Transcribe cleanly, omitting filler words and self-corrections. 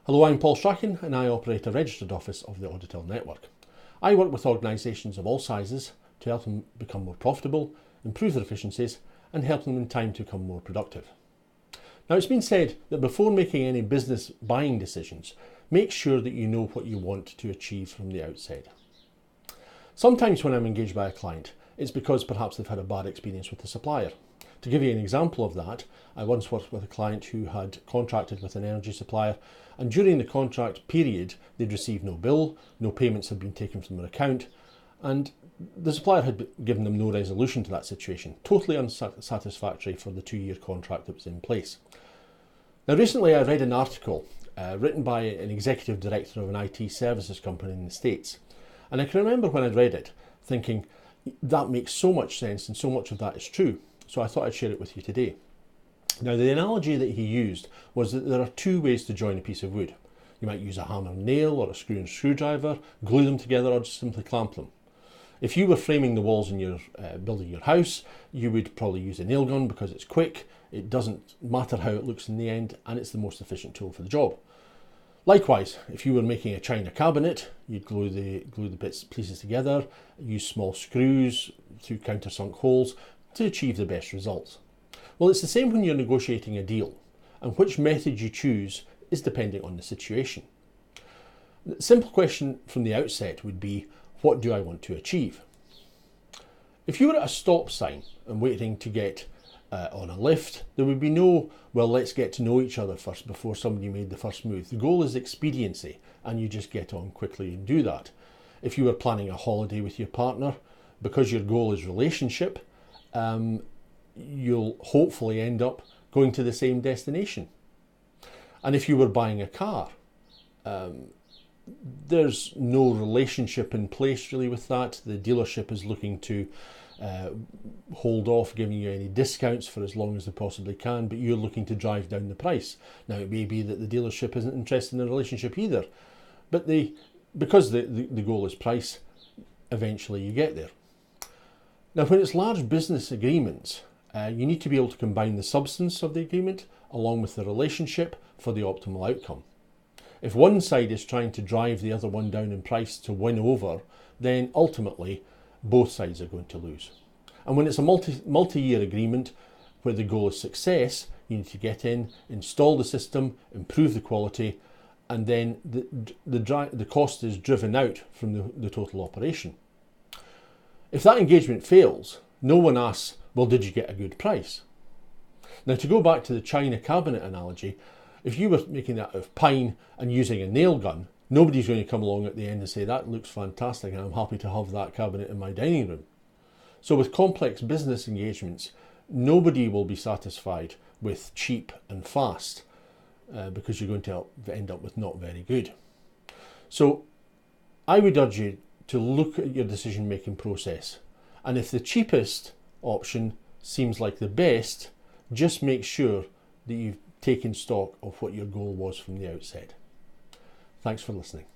Hello, I'm Paul Strachan and I operate a registered office of the Auditel network. I work with organisations of all sizes to help them become more profitable, improve their efficiencies and help them in time to become more productive. Now, it's been said that before making any business buying decisions, make sure that you know what you want to achieve from the outset. Sometimes when I'm engaged by a client, it's because perhaps they've had a bad experience with the supplier. To give you an example of that, I once worked with a client who had contracted with an energy supplier, and during the contract period they'd received no bill, no payments had been taken from their account, and the supplier had given them no resolution to that situation, totally unsatisfactory for the 2-year contract that was in place. Now, recently I read an article written by an executive director of an IT services company in the States, and I can remember when I'd read it thinking, that makes so much sense and so much of that is true. So I thought I'd share it with you today. Now, the analogy that he used was that there are 2 ways to join a piece of wood. You might use a hammer and nail or a screw and screwdriver, glue them together or just simply clamp them. If you were framing the walls in your building your house, you would probably use a nail gun because it's quick, it doesn't matter how it looks in the end, and it's the most efficient tool for the job. Likewise, if you were making a china cabinet, you'd glue the pieces together, use small screws through countersunk holes to achieve the best results. Well, it's the same when you're negotiating a deal, and which method you choose is dependent on the situation. The simple question from the outset would be, what do I want to achieve? If you were at a stop sign and waiting to get on a lift, there would be no, well, let's get to know each other first before somebody made the first move. The goal is expediency, and you just get on quickly and do that. If you were planning a holiday with your partner, because your goal is relationship, you'll hopefully end up going to the same destination. And if you were buying a car, there's no relationship in place really with that. The dealership is looking to hold off giving you any discounts for as long as they possibly can, but you're looking to drive down the price. Now, it may be that the dealership isn't interested in the relationship either, but because the goal is price, eventually you get there. Now, when it's large business agreements, you need to be able to combine the substance of the agreement along with the relationship for the optimal outcome. If one side is trying to drive the other one down in price to win over, then ultimately both sides are going to lose. And when it's a multi-year agreement where the goal is success, you need to get in, install the system, improve the quality, and then the cost is driven out from the total operation. If that engagement fails, no one asks, well, did you get a good price? Now, to go back to the china cabinet analogy, if you were making that out of pine and using a nail gun, nobody's going to come along at the end and say, that looks fantastic and I'm happy to have that cabinet in my dining room. So with complex business engagements, nobody will be satisfied with cheap and fast because you're going to end up with not very good. So I would urge you to look at your decision-making process. And if the cheapest option seems like the best, just make sure that you've taken stock of what your goal was from the outset. Thanks for listening.